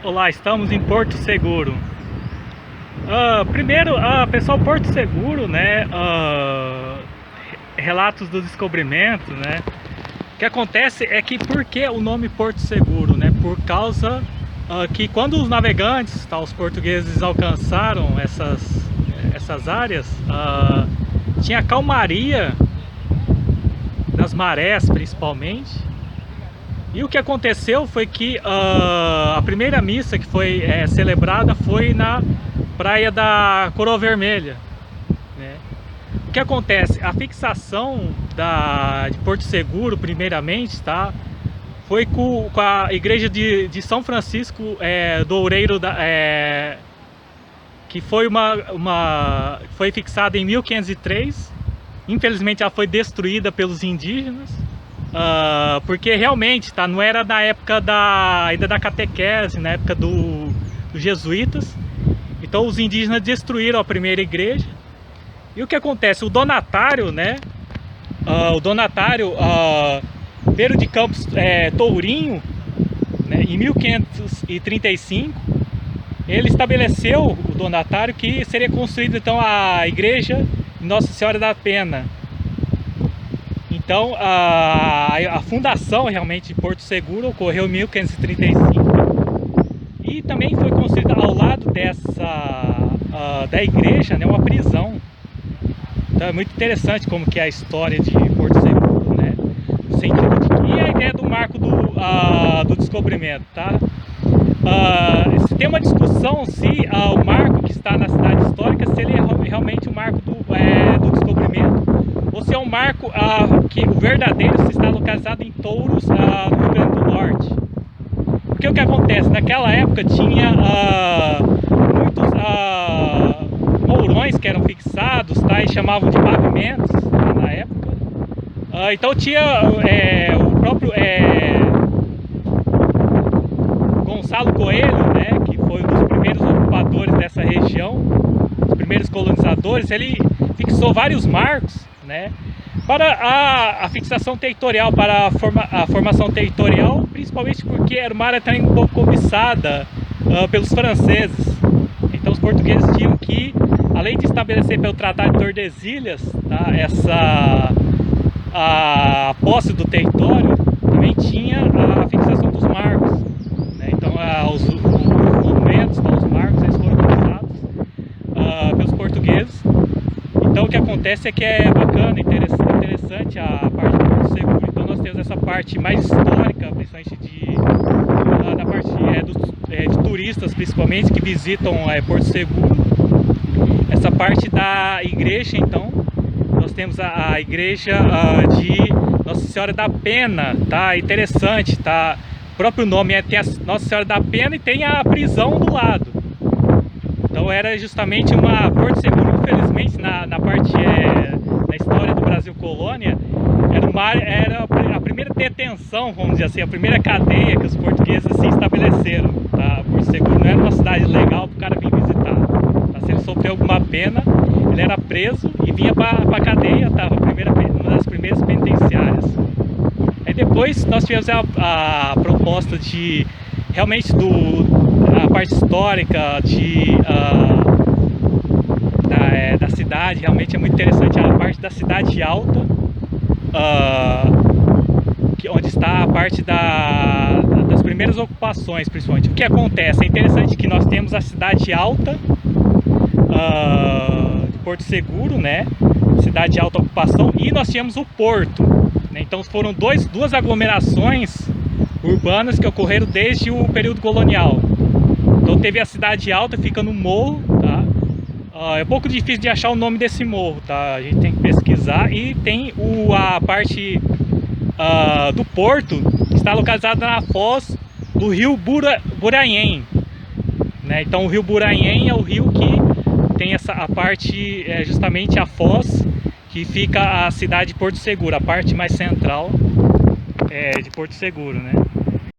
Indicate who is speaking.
Speaker 1: Olá, estamos em Porto Seguro. Primeiro, pessoal, Porto Seguro, né? Relatos do descobrimento, né? O que acontece é que, por que o nome Porto Seguro, né? Por causa que quando os navegantes, tá, os portugueses alcançaram essas áreas, tinha calmaria das marés, principalmente. E o que aconteceu foi que a primeira missa que foi celebrada foi na praia da Coroa Vermelha, né? O que acontece? A fixação de Porto Seguro, primeiramente, tá? Foi com a igreja de São Francisco do Oureiro, que foi foi fixada em 1503. Infelizmente ela foi destruída pelos indígenas. Porque realmente, tá, não era na época ainda da catequese, na época dos jesuítas. Então os indígenas destruíram a primeira igreja. E o que acontece? O donatário, né? O donatário Pedro de Campos Tourinho, né, em 1535, ele estabeleceu, o donatário, que seria construída então a igreja de Nossa Senhora da Pena. Então a fundação realmente de Porto Seguro ocorreu em 1535 e também foi construída ao lado da igreja, né, uma prisão. Então é muito interessante como que é a história de Porto Seguro, né, no sentido de que a ideia do marco do descobrimento, tá? Tem uma discussão se o marco que está na cidade histórica, se ele é realmente o marco do descobrimento, ou se é um marco que o verdadeiro está localizado em Touros, no Rio Grande do Norte. Porque o que acontece? Naquela época tinha muitos mourões que eram fixados, tá, e chamavam de pavimentos, tá, na época. Então tinha o próprio Gonçalo Coelho, né, que foi um dos primeiros ocupadores dessa região, os primeiros colonizadores. Ele fixou vários marcos, né, para a fixação territorial, para a formação territorial, principalmente porque era uma área também um pouco cobiçada pelos franceses. Então os portugueses tinham que, além de estabelecer pelo Tratado de Tordesilhas, tá, a posse do território, também tinha a fixação dos marcos, né? Então os monumentos, então, os marcos, eles foram fixados pelos portugueses. Então o que acontece é que é bacana, interessante a parte do Porto Seguro. Então nós temos essa parte mais histórica, principalmente da parte de turistas, principalmente, que visitam Porto Seguro. Essa parte da igreja, então, nós temos a igreja de Nossa Senhora da Pena, tá? Interessante, tá? O próprio nome tem a Nossa Senhora da Pena e tem a prisão do lado. Então era justamente Porto Seguro, infelizmente, na parte na história do Brasil colônia, era a primeira detenção, vamos dizer assim, a primeira cadeia que os portugueses assim estabeleceram, tá? Porto Seguro não era uma cidade legal para o cara vir visitar, tá? Se ele sofreu alguma pena, ele era preso e vinha para a cadeia, tá? Uma das primeiras penitenciárias. Aí depois nós tivemos a proposta de realmente a parte histórica da cidade. Realmente é muito interessante a parte da cidade alta, onde está a parte das primeiras ocupações, principalmente. O que acontece? É interessante que nós temos a cidade alta de Porto Seguro, né? Cidade de alta ocupação, e nós tínhamos o porto, né? Então foram duas aglomerações urbanas que ocorreram desde o período colonial. Então teve a cidade alta, fica no morro, tá? É um pouco difícil de achar o nome desse morro, tá? A gente tem que pesquisar. E tem a parte do porto, que está localizada na foz do rio Buranhém, né? Então o rio Buranhém é o rio que tem a parte, justamente a foz, que fica a cidade de Porto Seguro, a parte mais central de Porto Seguro, né?